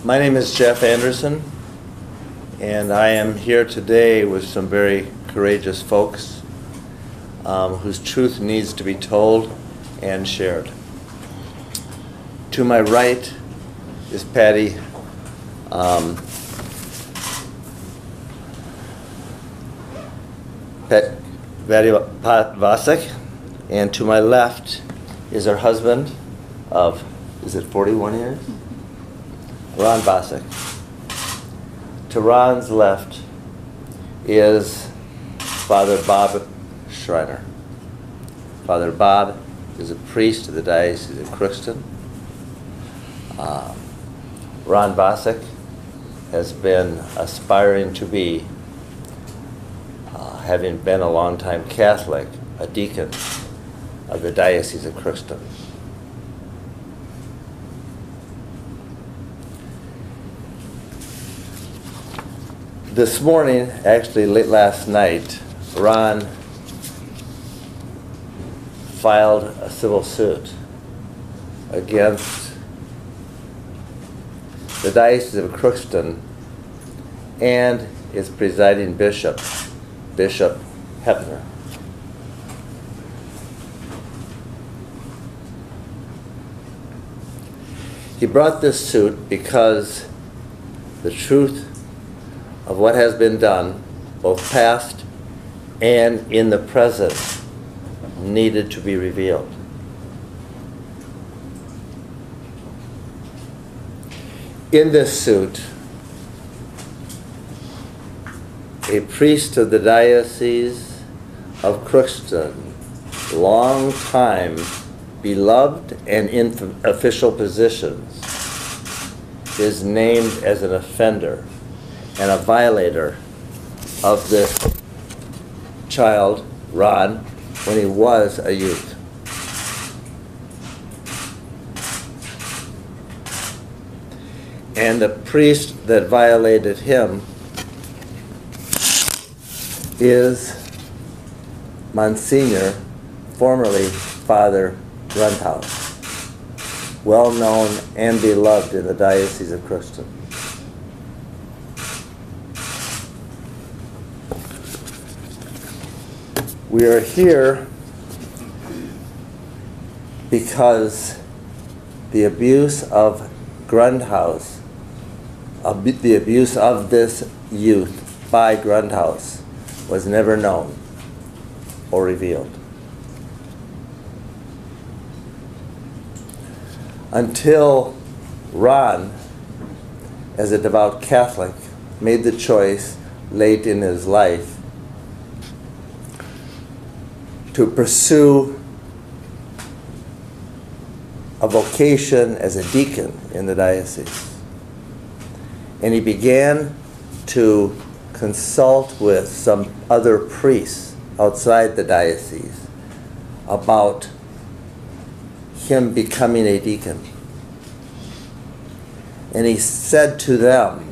My name is Jeff Anderson, and I am here today with some very courageous folks whose truth needs to be told and shared. To my right is Patty Vasek, and to my left is her husband of, is it 41 years? Ron Vasek. To Ron's left is Father Bob Schreiner. Father Bob is a priest of the Diocese of Crookston. Ron Vasek has been aspiring to be, having been a longtime Catholic, a deacon of the Diocese of Crookston. This morning, actually late last night, Ron filed a civil suit against the Diocese of Crookston and its presiding bishop, Bishop Hoeppner. He brought this suit because the truth of what has been done, both past and in the present, needed to be revealed. In this suit, a priest of the Diocese of Crookston, long time beloved and in official positions, is named as an offender and a violator of this child, Ron, when he was a youth. And the priest that violated him is Monsignor, formerly Father Grundhaus, well known and beloved in the Diocese of Crookston. We are here because the abuse of Grundhaus, the abuse of this youth by Grundhaus, was never known or revealed. Until Ron, as a devout Catholic, made the choice late in his life to pursue a vocation as a deacon in the diocese. And he began to consult with some other priests outside the diocese about him becoming a deacon. And he said to them,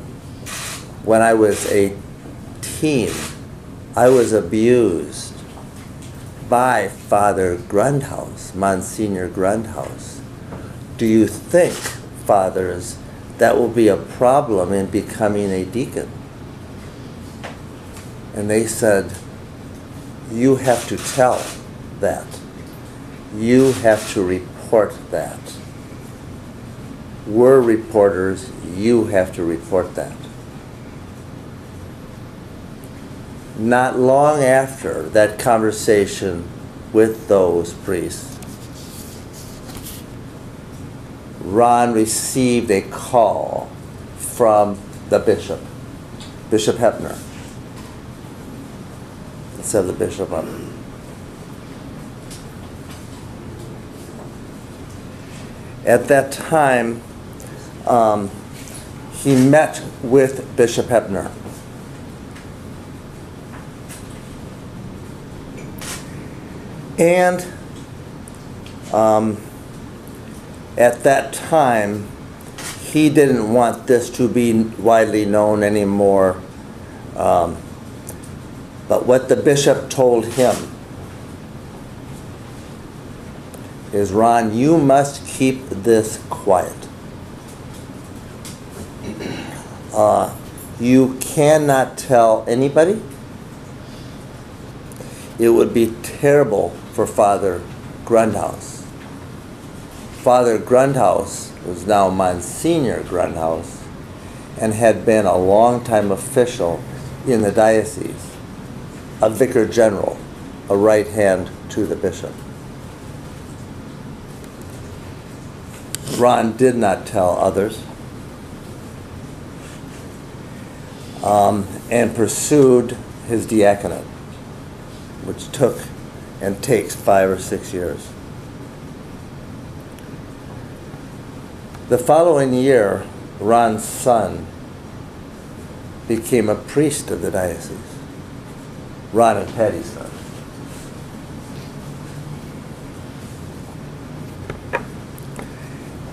when I was a teen, I was abused by Father Grundhaus, Monsignor Grundhaus. Do you think, fathers, that will be a problem in becoming a deacon? And they said, you have to tell that. You have to report that. We're reporters, you have to report that. Not long after that conversation with those priests, Ron received a call from the bishop, Bishop Hoeppner. It said the bishop up. At that time, he met with Bishop Hoeppner. And at that time, he didn't want this to be widely known anymore. But what the bishop told him is, Ron, you must keep this quiet. You cannot tell anybody. It would be terrible for Father Grundhaus. Father Grundhaus was now Monsignor Grundhaus and had been a long-time official in the diocese, a vicar general, a right hand to the bishop. Ron did not tell others, and pursued his diaconate, which took and takes 5 or 6 years. The following year, Ron's son became a priest of the diocese. Ron and Patty's son.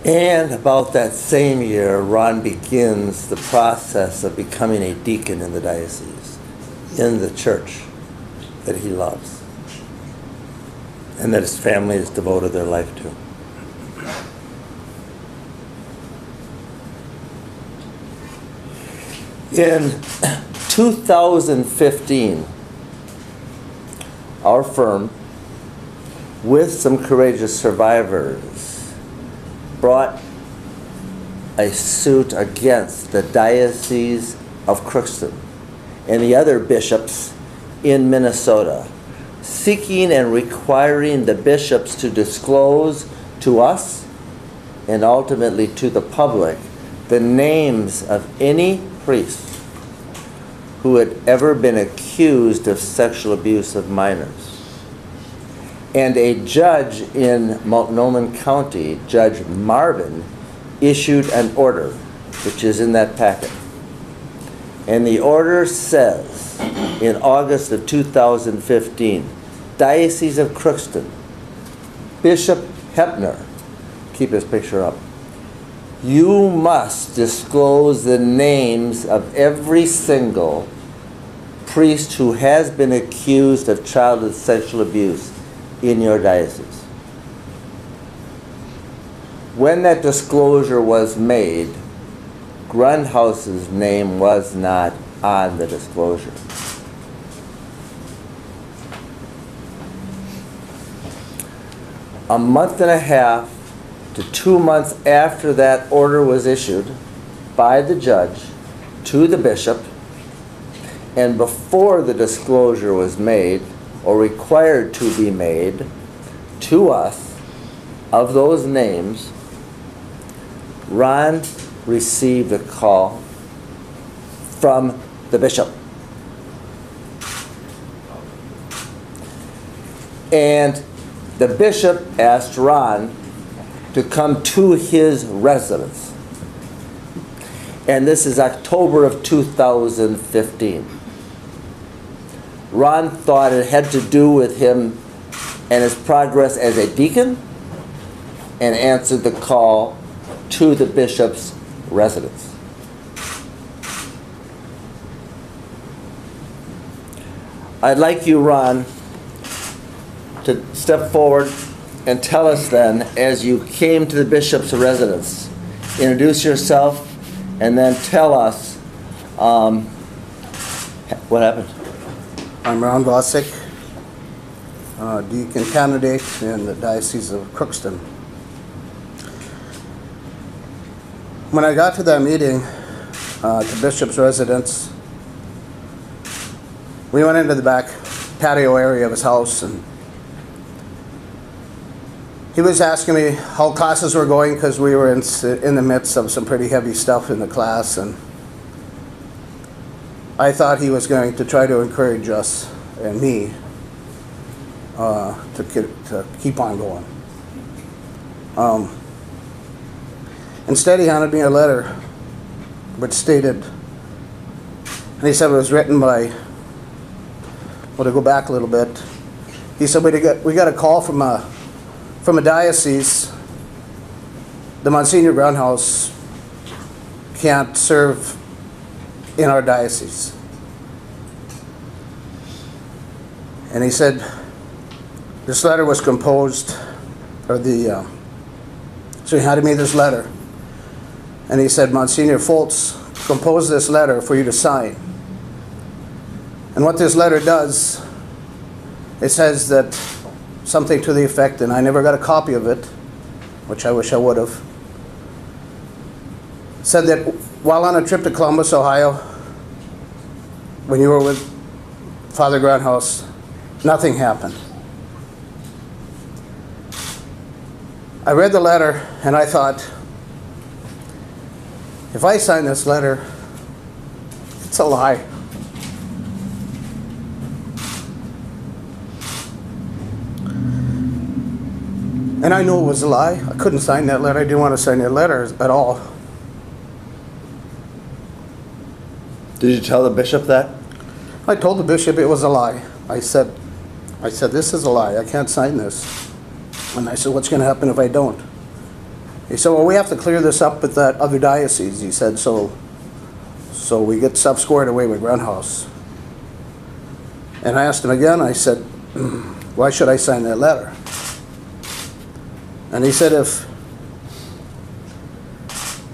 And about that same year, Ron begins the process of becoming a deacon in the diocese, in the church that he loves, and that his family has devoted their life to. In 2015, our firm, with some courageous survivors, brought a suit against the Diocese of Crookston and the other bishops in Minnesota, seeking and requiring the bishops to disclose to us and ultimately to the public the names of any priests who had ever been accused of sexual abuse of minors. And a judge in Multnomah County, Judge Marvin, issued an order, which is in that packet. And the order says, in August of 2015, Diocese of Crookston, Bishop Hoeppner, keep his picture up, you must disclose the names of every single priest who has been accused of childhood sexual abuse in your diocese. When that disclosure was made, Grundhaus's name was not on the disclosure. A month and a half to 2 months after that order was issued by the judge to the bishop, and before the disclosure was made, or required to be made, to us, of those names, Ron received a call from the bishop. And the bishop asked Ron to come to his residence. And this is October of 2015. Ron thought it had to do with him and his progress as a deacon, and answered the call to the bishop's residence. I'd like you, Ron, to step forward and tell us then, as you came to the bishop's residence, introduce yourself and then tell us what happened. I'm Ron Vosick, deacon candidate in the Diocese of Crookston. When I got to that meeting, the bishop's residence, we went into the back patio area of his house, and he was asking me how classes were going, because we were in the midst of some pretty heavy stuff in the class, and I thought he was going to try to encourage us and me to keep on going. Instead, he handed me a letter which stated, and he said it was written by, well, to go back a little bit, he said, we got a call from a diocese. The Monsignor Grundhaus can't serve in our diocese. And he said this letter was composed, so he handed me this letter, and he said, Monsignor Foltz compose this letter for you to sign. And what this letter does, it says that something to the effect, and I never got a copy of it, which I wish I would have, said that while on a trip to Columbus, Ohio, when you were with Father Grundhaus, nothing happened. I read the letter and I thought, if I sign this letter, it's a lie. And I knew it was a lie. I couldn't sign that letter. I didn't want to sign that letter at all. Did you tell the bishop that? I told the bishop it was a lie. I said, this is a lie. I can't sign this. And I said, what's going to happen if I don't? He said, well, we have to clear this up with that other diocese. He said, so we get stuff squared away with Grundhaus. And I asked him again, I said, why should I sign that letter? And he said,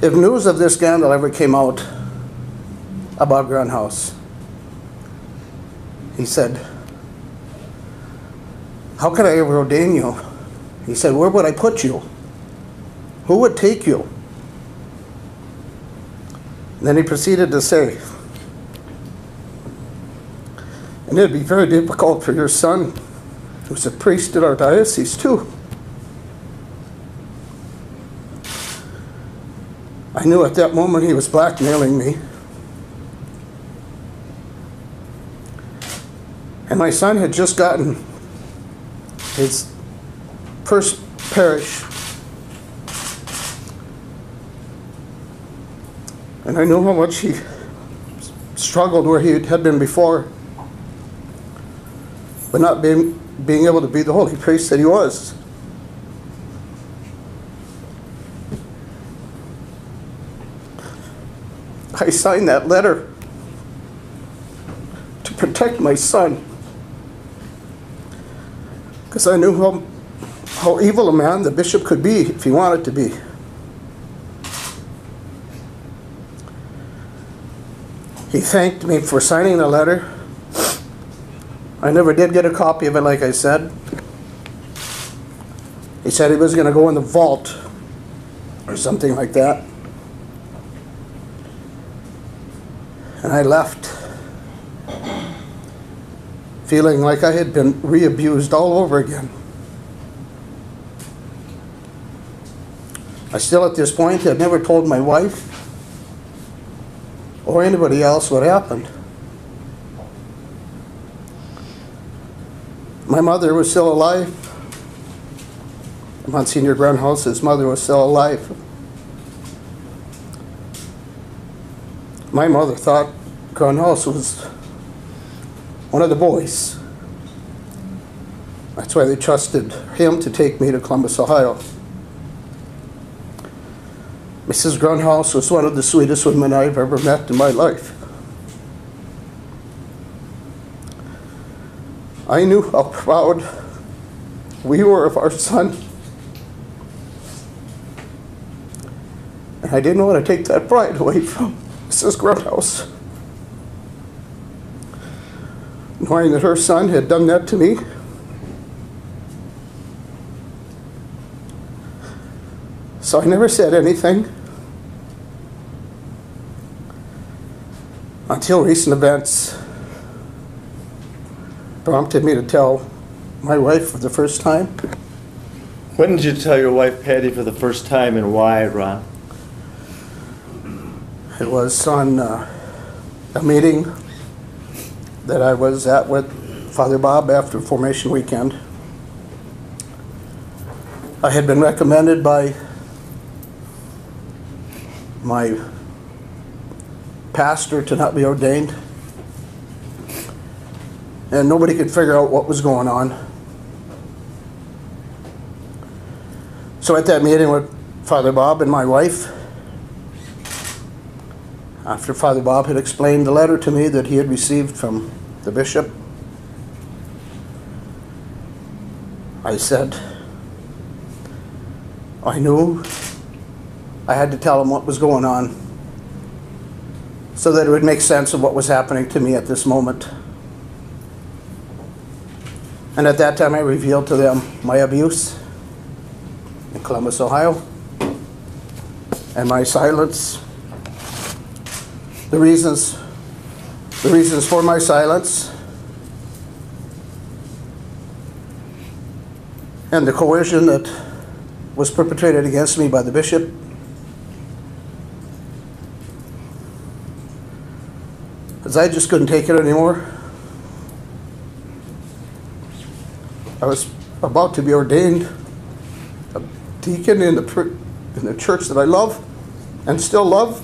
if news of this scandal ever came out about Grundhaus, he said, how could I ever ordain you? He said, where would I put you? Who would take you? And then he proceeded to say, and it'd be very difficult for your son, who's a priest in our diocese too. I knew at that moment he was blackmailing me. And my son had just gotten his first parish. And I knew how much he struggled where he had been before, but not being able to be the holy priest that he was. I signed that letter to protect my son, because I knew how evil a man the bishop could be if he wanted to be. He thanked me for signing the letter. I never did get a copy of it, like I said. He said he was going to go in the vault or something like that. And I left feeling like I had been re-abused all over again. I still at this point had never told my wife or anybody else what happened. My mother was still alive. Monsignor Grundhaus' mother was still alive. My mother thought Grundhaus was one of the boys. That's why they trusted him to take me to Columbus, Ohio. Mrs. Grundhaus was one of the sweetest women I've ever met in my life. I knew how proud we were of our son. And I didn't want to take that pride away from Mrs. Grundhaus. Knowing that her son had done that to me. So I never said anything until recent events prompted me to tell my wife for the first time. When did you tell your wife, Patty, for the first time, and why, Ron? It was on a meeting that I was at with Father Bob after Formation Weekend. I had been recommended by my pastor to not be ordained, and nobody could figure out what was going on. So at that meeting with Father Bob and my wife, after Father Bob had explained the letter to me that he had received from the bishop, I said, I knew I had to tell him what was going on. so that it would make sense of what was happening to me at this moment. And at that time I revealed to them my abuse in Columbus, Ohio, and my silence, the reasons for my silence, and the coercion that was perpetrated against me by the bishop. Because I just couldn't take it anymore. I was about to be ordained a deacon in the church that I love and still love.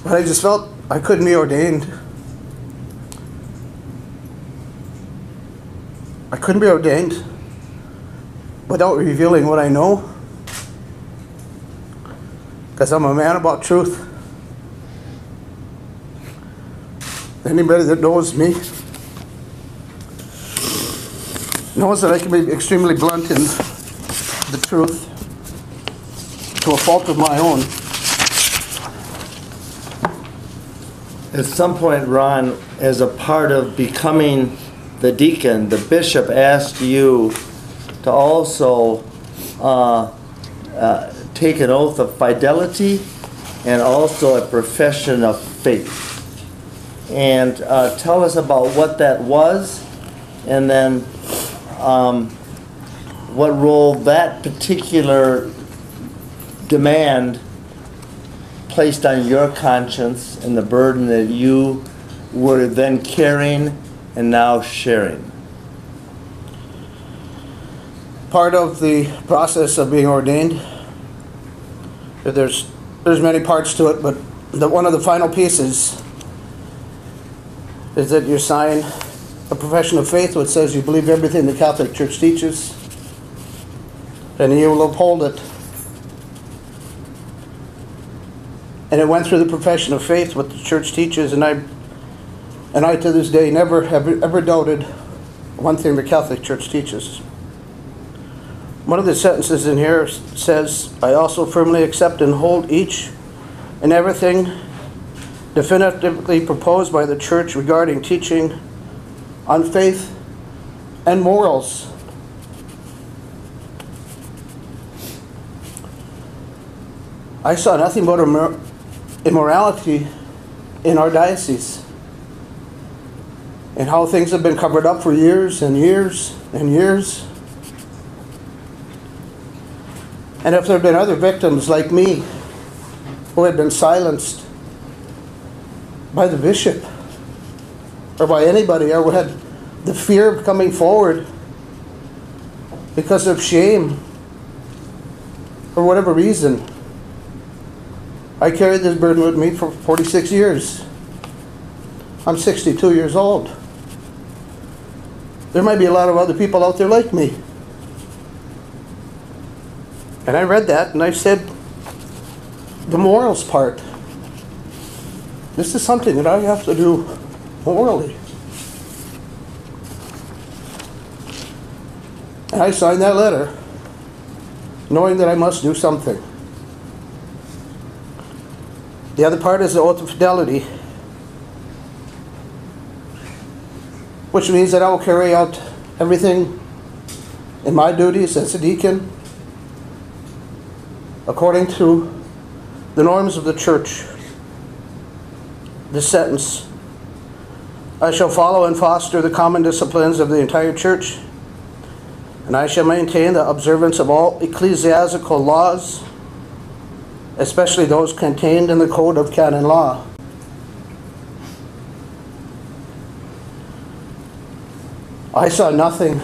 But I just felt I couldn't be ordained. I couldn't be ordained without revealing what I know, because I'm a man about truth. Anybody that knows me knows that I can be extremely blunt in the truth to a fault of my own. At some point, Ron, as a part of becoming the deacon, the bishop asked you to also take an oath of fidelity and also a profession of faith. And tell us about what that was, and then what role that particular demand placed on your conscience and the burden that you were then carrying and now sharing. Part of the process of being ordained, there's many parts to it, but one of the final pieces is that you sign a profession of faith which says you believe everything the Catholic Church teaches, and you will uphold it. And it went through the profession of faith, what the Church teaches, and I to this day never have ever doubted one thing the Catholic Church teaches. One of the sentences in here says, I also firmly accept and hold each and everything definitively proposed by the Church regarding teaching on faith and morals. I saw nothing but immorality in our diocese, and how things have been covered up for years and years and years. And if there had been other victims like me who had been silenced by the bishop or by anybody, or who had the fear of coming forward because of shame or whatever reason, I carried this burden with me for 46 years. I'm 62 years old. There might be a lot of other people out there like me. And I read that and I said, the morals part, this is something that I have to do morally. And I signed that letter knowing that I must do something. The other part is the oath of fidelity, which means that I will carry out everything in my duties as a deacon according to the norms of the Church. This sentence, I shall follow and foster the common disciplines of the entire Church, and I shall maintain the observance of all ecclesiastical laws, especially those contained in the Code of Canon Law. I saw nothing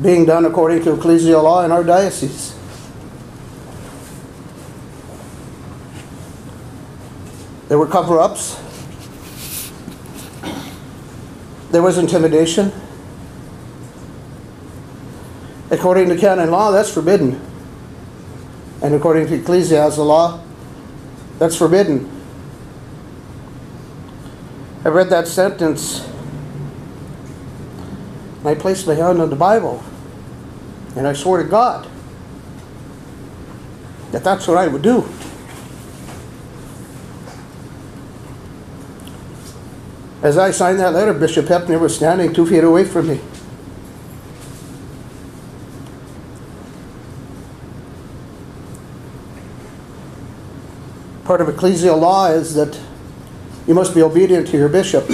being done according to ecclesial law in our diocese. There were cover-ups. There was intimidation. According to canon law, that's forbidden. And according to ecclesiastical law, that's forbidden. I read that sentence, and I placed my hand on the Bible, and I swore to God that that's what I would do. As I signed that letter, Bishop Hoeppner was standing 2 feet away from me. Part of ecclesial law is that you must be obedient to your bishop.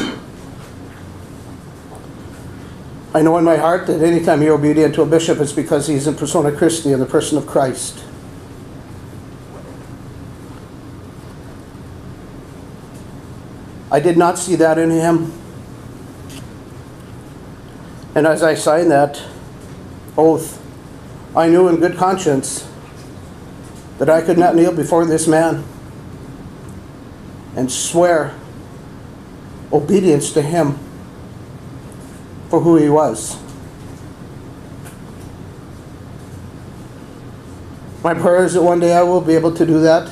I know in my heart that anytime you're obedient to a bishop, it's because he's in persona Christi, in the person of Christ. I did not see that in him. And as I signed that oath, I knew in good conscience that I could not kneel before this man and swear obedience to him for who he was. My prayer is that one day I will be able to do that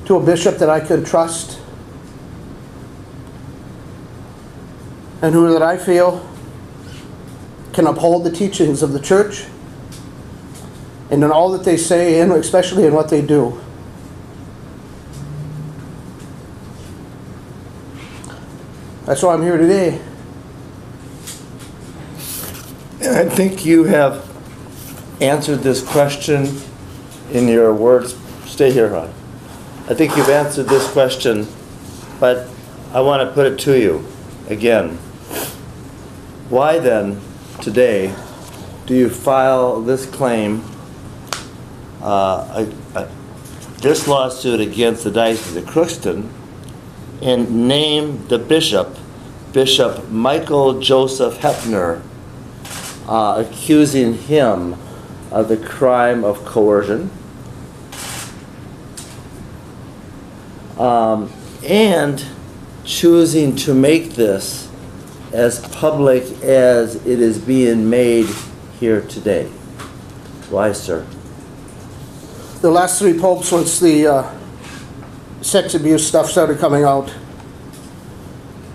to a bishop that I can trust and who that I feel can uphold the teachings of the church and in all that they say, and especially in what they do. That's why I'm here today. And I think you have answered this question in your words. Stay here, Ron. I think you've answered this question, but I want to put it to you again. Why then, today, do you file this claim, this lawsuit against the Diocese of Crookston, and name the bishop, Bishop Michael Joseph Hoeppner, accusing him of the crime of coercion, and choosing to make this as public as it is being made here today? Why, sir? The last 3 popes, once the sex abuse stuff started coming out,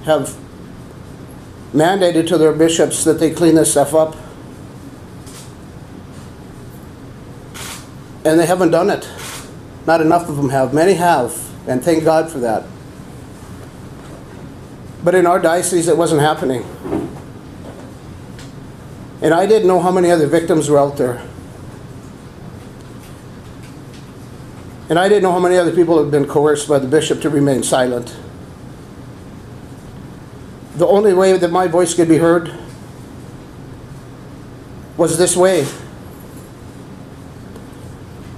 have mandated to their bishops that they clean this stuff up. And they haven't done it. Not enough of them have. Many have, and thank God for that. But in our diocese, it wasn't happening. And I didn't know how many other victims were out there. And I didn't know how many other people had been coerced by the bishop to remain silent. The only way that my voice could be heard was this way.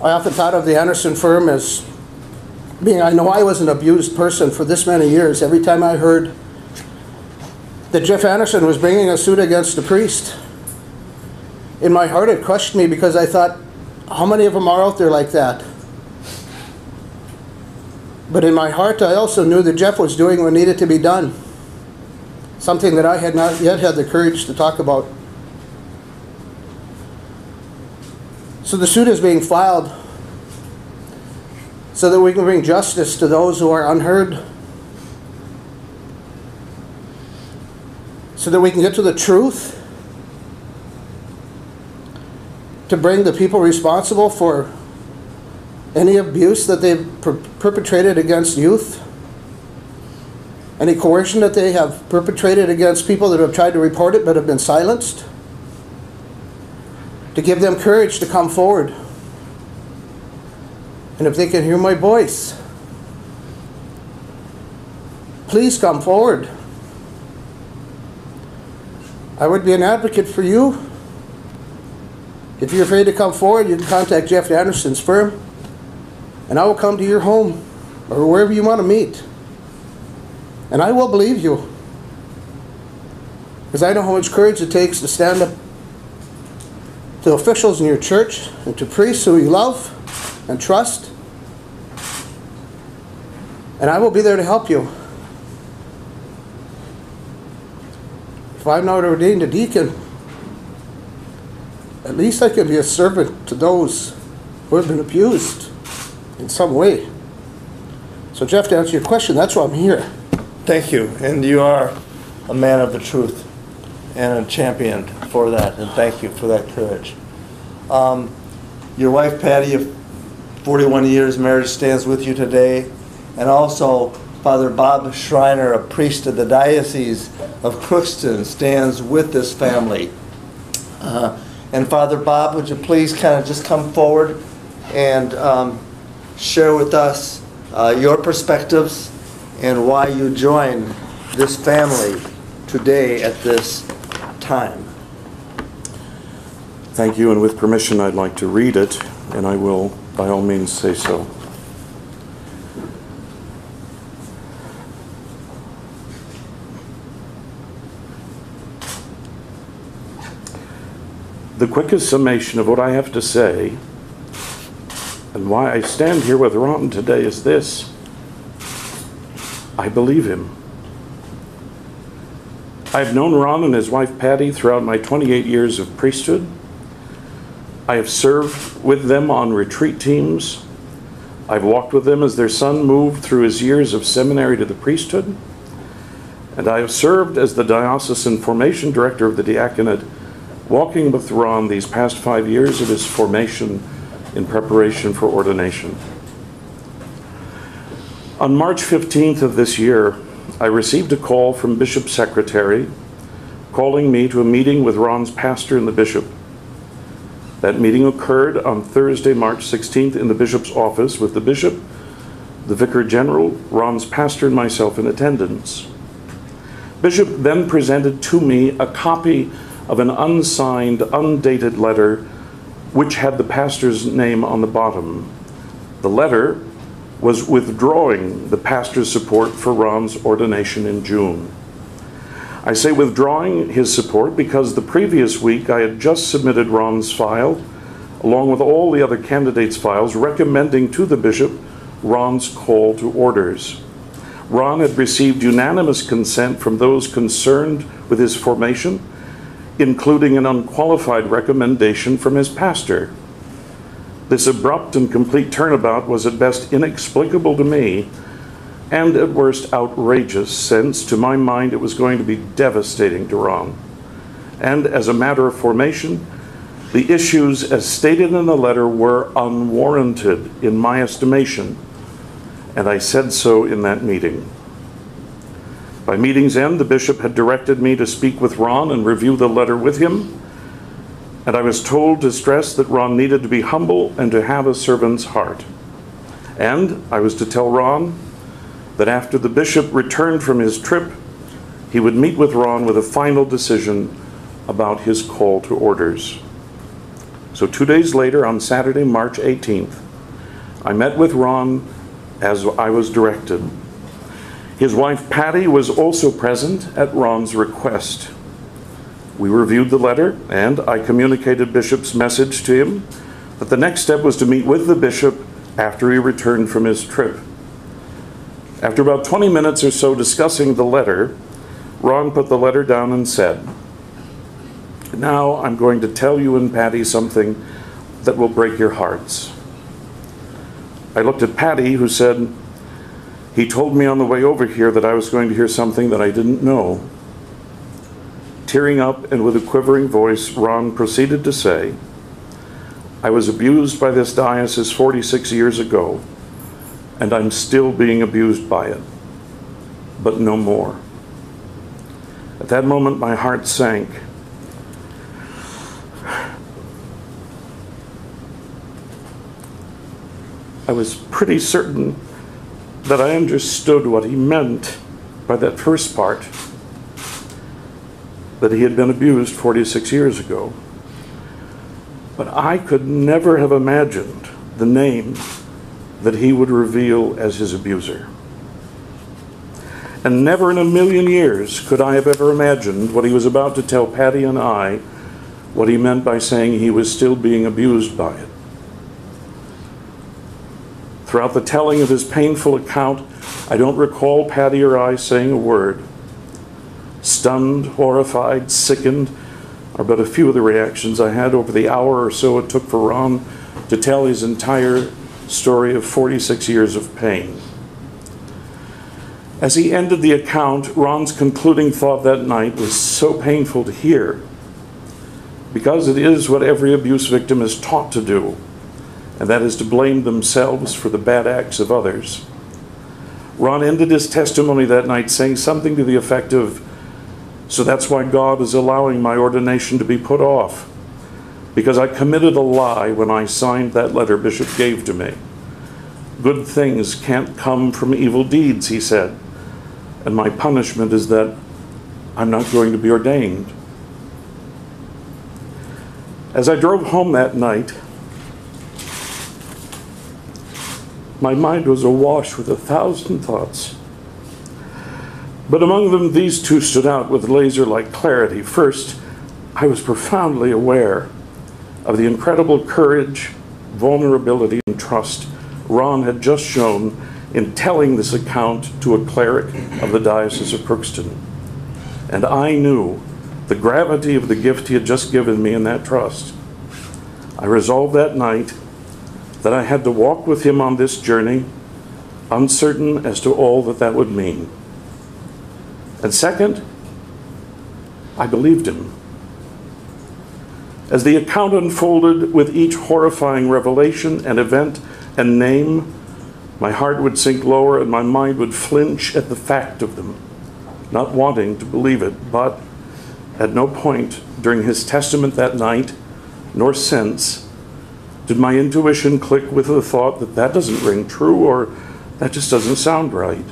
I often thought of the Anderson firm as being, I know I was an abused person for this many years. Every time I heard that Jeff Anderson was bringing a suit against a priest, in my heart it crushed me, because I thought, how many of them are out there like that? But in my heart I also knew that Jeff was doing what needed to be done. Something that I had not yet had the courage to talk about. So the suit is being filed so that we can bring justice to those who are unheard. So that we can get to the truth. To bring the people responsible for any abuse that they've perpetrated against youth. Any coercion that they have perpetrated against people that have tried to report it but have been silenced. To give them courage to come forward. And if they can hear my voice, please come forward. I would be an advocate for you. If you're afraid to come forward, you can contact Jeff Anderson's firm, and I will come to your home or wherever you want to meet. And I will believe you. Because I know how much courage it takes to stand up to officials in your church and to priests who you love and trust. And I will be there to help you. If I'm not ordained a deacon, at least I can be a servant to those who have been abused in some way. So Jeff, to answer your question, that's why I'm here. Thank you. And you are a man of the truth and a champion for that. And thank you for that courage. Your wife Patty of 41 years marriage stands with you today, and also Father Bob Schreiner, a priest of the Diocese of Crookston, stands with this family. And Father Bob, would you please kind of just come forward and share with us your perspectives and why you joined this family today at this time. Thank you, and with permission I'd like to read it, and I will by all means say so. The quickest summation of what I have to say and why I stand here with Ron today is this: I believe him. I've known Ron and his wife Patty throughout my 28 years of priesthood. I have served with them on retreat teams. I've walked with them as their son moved through his years of seminary to the priesthood. And I have served as the diocesan formation director of the diaconate, walking with Ron these past 5 years of his formation in preparation for ordination. On March 15th of this year, I received a call from Bishop's secretary calling me to a meeting with Ron's pastor and the bishop. That meeting occurred on Thursday, March 16th in the bishop's office with the bishop, the vicar general, Ron's pastor, and myself in attendance. Bishop then presented to me a copy of an unsigned, undated letter which had the pastor's name on the bottom. The letter was withdrawing the pastor's support for Ron's ordination in June. I say withdrawing his support because the previous week I had just submitted Ron's file, along with all the other candidates' files, recommending to the bishop Ron's call to orders. Ron had received unanimous consent from those concerned with his formation, including an unqualified recommendation from his pastor. This abrupt and complete turnabout was at best inexplicable to me, and at worst outrageous, since to my mind it was going to be devastating to Ron. And as a matter of formation, the issues as stated in the letter were unwarranted in my estimation, and I said so in that meeting. By meeting's end, the bishop had directed me to speak with Ron and review the letter with him, and I was told to stress that Ron needed to be humble and to have a servant's heart. And I was to tell Ron that after the bishop returned from his trip, he would meet with Ron with a final decision about his call to orders. So 2 days later, on Saturday, March 18th, I met with Ron as I was directed. His wife Patty was also present at Ron's request. We reviewed the letter, and I communicated Bishop's message to him that the next step was to meet with the bishop after he returned from his trip. After about 20 minutes or so discussing the letter, Ron put the letter down and said, "Now I'm going to tell you and Patty something that will break your hearts." I looked at Patty, who said, "He told me on the way over here that I was going to hear something that I didn't know." Tearing up and with a quivering voice, Ron proceeded to say, "I was abused by this diocese 46 years ago, and I'm still being abused by it, but no more." At that moment, my heart sank. I was pretty certain that I understood what he meant by that first part, that he had been abused 46 years ago. But I could never have imagined the name that he would reveal as his abuser. And never in a million years could I have ever imagined what he was about to tell Patty and I, what he meant by saying he was still being abused by it. Throughout the telling of his painful account, I don't recall Patty or I saying a word. Stunned, horrified, sickened are but a few of the reactions I had over the hour or so it took for Ron to tell his entire story of 46 years of pain. As he ended the account, Ron's concluding thought that night was so painful to hear because it is what every abuse victim is taught to do, and that is to blame themselves for the bad acts of others. Ron ended his testimony that night saying something to the effect of, "So that's why God is allowing my ordination to be put off, because I committed a lie when I signed that letter Bishop gave to me. Good things can't come from evil deeds," he said, "and my punishment is that I'm not going to be ordained." As I drove home that night, my mind was awash with 1,000 thoughts. But among them, these two stood out with laser-like clarity. First, I was profoundly aware of the incredible courage, vulnerability, and trust Ron had just shown in telling this account to a cleric of the Diocese of Crookston. And I knew the gravity of the gift he had just given me in that trust. I resolved that night that I had to walk with him on this journey, uncertain as to all that that would mean. And second, I believed him. As the account unfolded with each horrifying revelation and event and name, my heart would sink lower and my mind would flinch at the fact of them, not wanting to believe it. But at no point during his testament that night, nor since, did my intuition click with the thought that that doesn't ring true or that just doesn't sound right.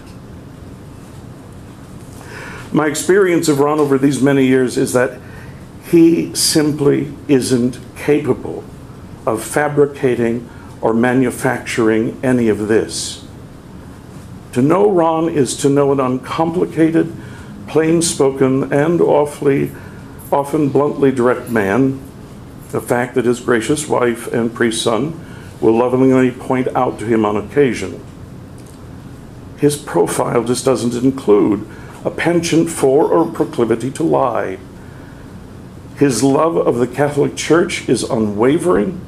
My experience of Ron over these many years is that he simply isn't capable of fabricating or manufacturing any of this. To know Ron is to know an uncomplicated, plain-spoken, and often bluntly direct man, a fact that his gracious wife and priest son will lovingly point out to him on occasion. His profile just doesn't include a penchant for or proclivity to lie. His love of the Catholic Church is unwavering,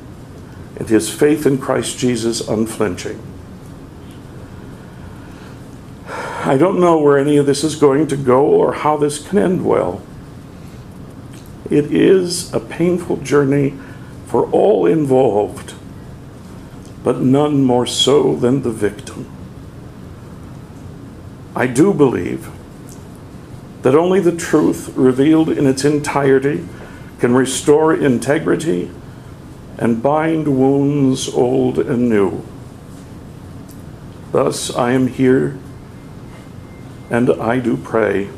and his faith in Christ Jesus unflinching. I don't know where any of this is going to go or how this can end well. It is a painful journey for all involved, but none more so than the victim. I do believe that only the truth revealed in its entirety can restore integrity and bind wounds old and new. Thus I am here, and I do pray.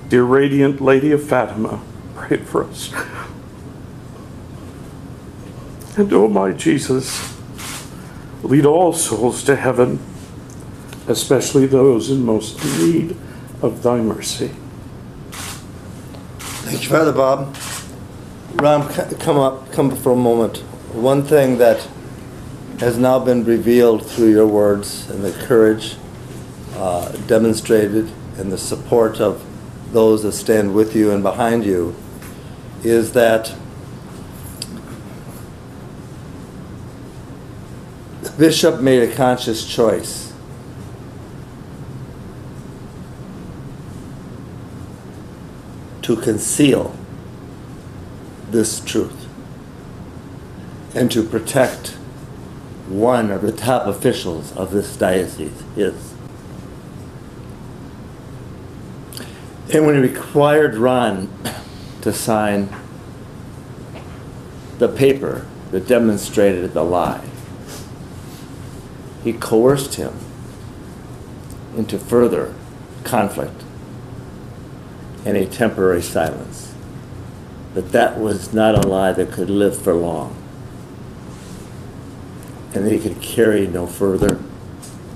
Dear Radiant Lady of Fatima, pray for us. And oh my Jesus, lead all souls to heaven, especially those in most need of thy mercy. Thank you, Father Bob. Ram, come for a moment. One thing that has now been revealed through your words and the courage demonstrated and the support of those that stand with you and behind you is that the bishop made a conscious choice to conceal this truth and to protect one of the top officials of this diocese, his. And when he required Ron to sign the paper that demonstrated the lie, he coerced him into further conflict and a temporary silence. But that was not a lie that could live for long, and that he could carry no further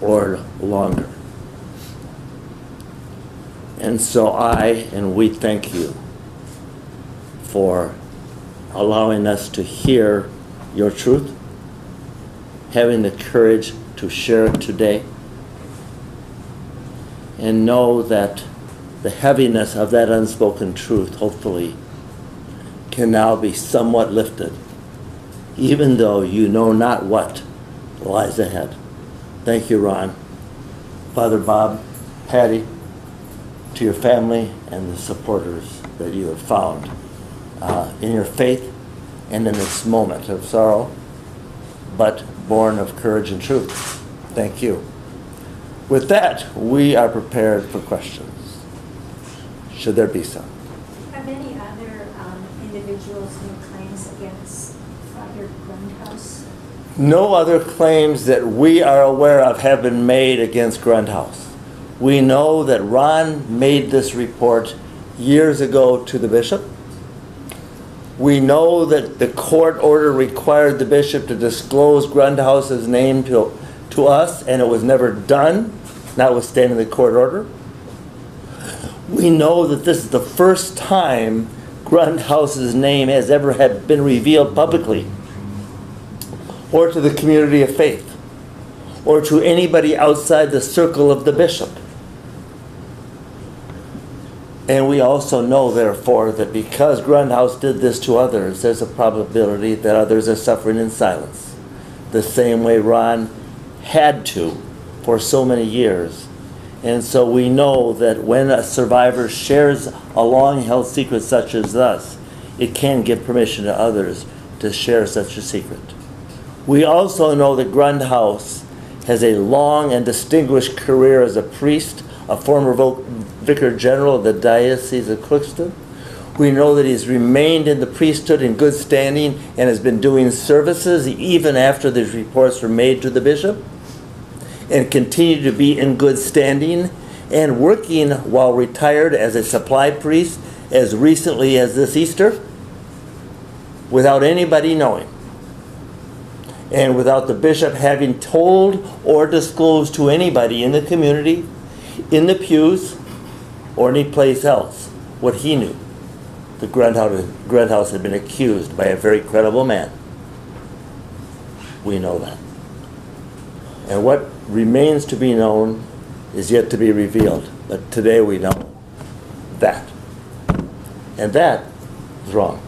or longer. And so we thank you for allowing us to hear your truth, having the courage to share it today, and know that the heaviness of that unspoken truth, hopefully, can now be somewhat lifted, even though you know not what lies ahead. Thank you, Ron. Father Bob, Patty, to your family and the supporters that you have found in your faith and in this moment of sorrow, but born of courage and truth. Thank you. With that, we are prepared for questions, should there be some. Have any other individuals made claims against Father Grundhaus? No other claims that we are aware of have been made against Grundhaus. We know that Ron made this report years ago to the bishop. We know that the court order required the bishop to disclose Grundhaus's name to us, and it was never done, notwithstanding the court order. We know that this is the first time Grundhaus's name has ever had been revealed publicly, or to the community of faith, or to anybody outside the circle of the bishop. And we also know, therefore, that because Grundhaus did this to others, there's a probability that others are suffering in silence, the same way Ron had to for so many years. And so we know that when a survivor shares a long-held secret such as this, it can give permission to others to share such a secret. We also know that Grundhaus has a long and distinguished career as a priest, a former Vicar General of the Diocese of Crookston. We know that he's remained in the priesthood in good standing and has been doing services even after these reports were made to the bishop, and continued to be in good standing and working while retired as a supply priest as recently as this Easter, without anybody knowing, and without the bishop having told or disclosed to anybody in the community, in the pews, or any place else what he knew. The Grundhaus had been accused by a very credible man. We know that. And what remains to be known is yet to be revealed. But today we know that. And that is wrong.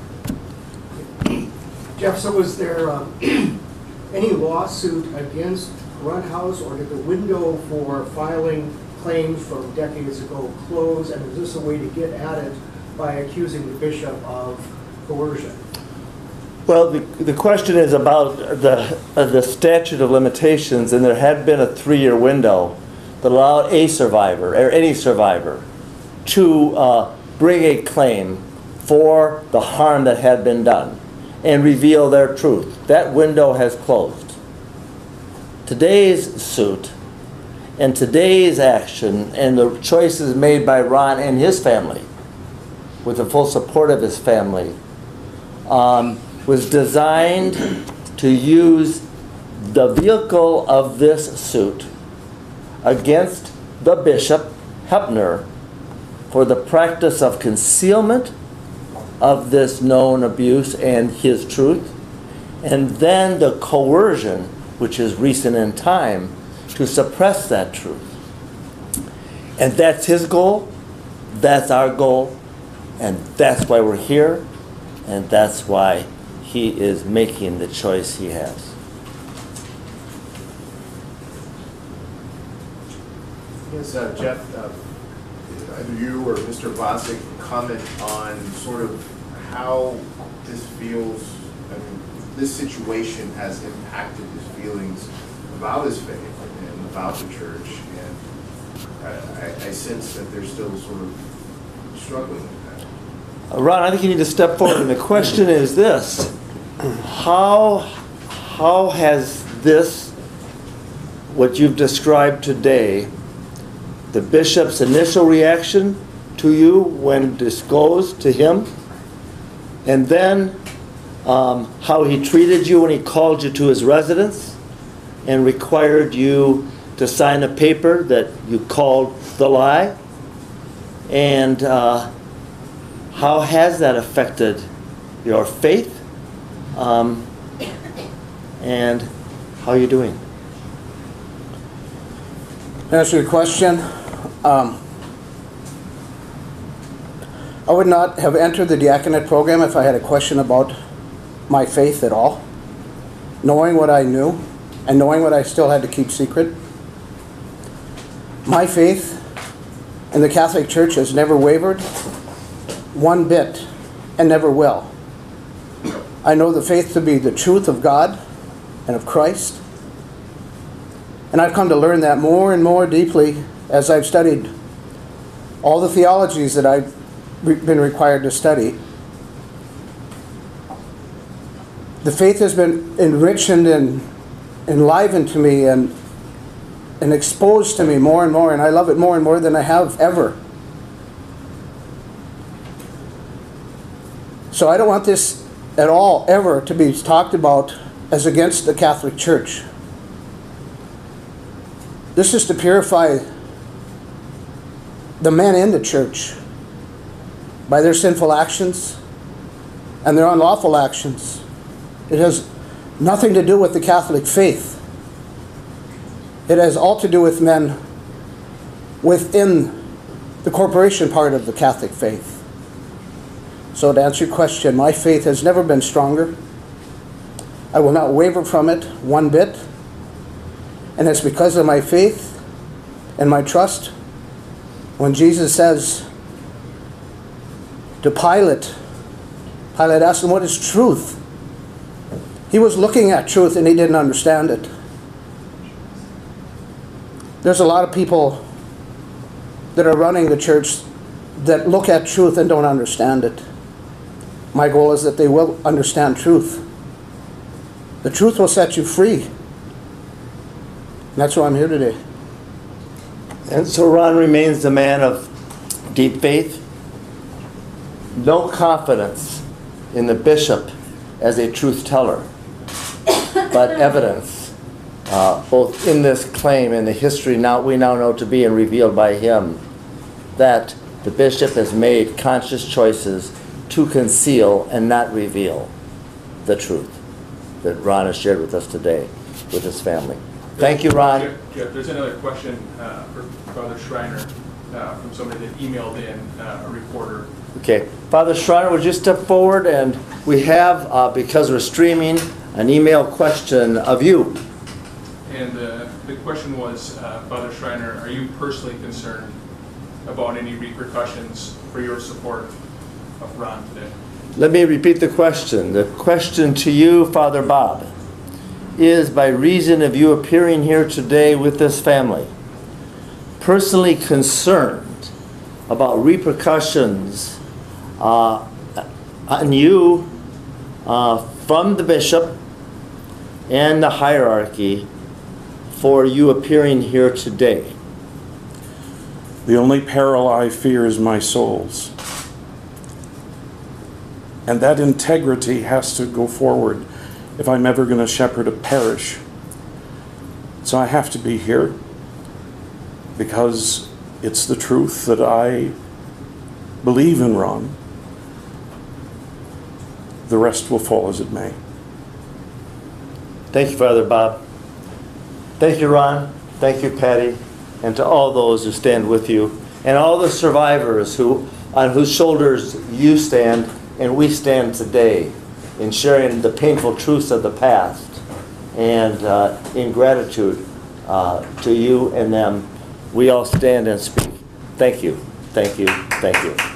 Jeff, so was there any lawsuit against Grundhaus, or did the window for filing claims from decades ago close, and is this a way to get at it by accusing the bishop of coercion? Well, the question is about the statute of limitations, and there had been a 3-year window that allowed a survivor, or any survivor, to bring a claim for the harm that had been done and reveal their truth. That window has closed. Today's suit and today's action and the choices made by Ron and his family, with the full support of his family, was designed to use the vehicle of this suit against the Bishop Hoeppner for the practice of concealment of this known abuse and his truth, and then the coercion, which is recent in time, to suppress that truth. And that's his goal, that's our goal, and that's why we're here, and that's why he is making the choice he has. Yes, Jeff, either you or Mr. Bosick comment on sort of how this feels, I mean, this situation has impacted his feelings about his faith and about the church, and I sense that they're still sort of struggling with that. Ron, I think you need to step forward, and the question is this: how has this, what you've described today, the bishop's initial reaction to you when disclosed to him, and then how he treated you when he called you to his residence and required you to sign a paper that you called the lie, and how has that affected your faith, and how are you doing? To answer your question, I would not have entered the diaconate program if I had a question about my faith at all. Knowing what I knew and knowing what I still had to keep secret, my faith in the Catholic Church has never wavered one bit and never will. I know the faith to be the truth of God and of Christ. And I've come to learn that more and more deeply as I've studied all the theologies that I've been required to study. The faith has been enriched and enlivened to me and exposed to me more and more, and I love it more and more than I have ever. So I don't want this at all ever to be talked about as against the Catholic Church. This is to purify the men in the church by their sinful actions and their unlawful actions. It has nothing to do with the Catholic faith. It has all to do with men within the corporation part of the Catholic faith. So to answer your question, my faith has never been stronger. I will not waver from it one bit. And it's because of my faith and my trust. When Jesus says to Pilate asked him, what is truth? He was looking at truth and he didn't understand it. There's a lot of people that are running the church that look at truth and don't understand it. My goal is that they will understand truth. The truth will set you free. And that's why I'm here today. And so Ron remains a man of deep faith, no confidence in the bishop as a truth teller, but evidence, both in this claim and the history we now know to be and revealed by him, that the bishop has made conscious choices to conceal and not reveal the truth that Ron has shared with us today with his family. Thank you, Ron. Jeff, there's another question for Father Schreiner from somebody that emailed in, a reporter. Okay. Father Schreiner, would you step forward? And we have, because we're streaming, an email question of you. And the question was, Father Schreiner, are you personally concerned about any repercussions for your support of Ron today? Let me repeat the question. The question to you, Father Bob, is by reason of you appearing here today with this family, personally concerned about repercussions on you from the bishop and the hierarchy for you appearing here today? The only peril I fear is my soul's. And that integrity has to go forward if I'm ever going to shepherd a parish. So I have to be here because it's the truth that I believe in, Ron. The rest will fall as it may. Thank you, Father Bob. Thank you, Ron. Thank you, Patty. And to all those who stand with you, and all the survivors on whose shoulders you stand and we stand today in sharing the painful truths of the past. And in gratitude to you and them, we all stand and speak. Thank you. Thank you. Thank you.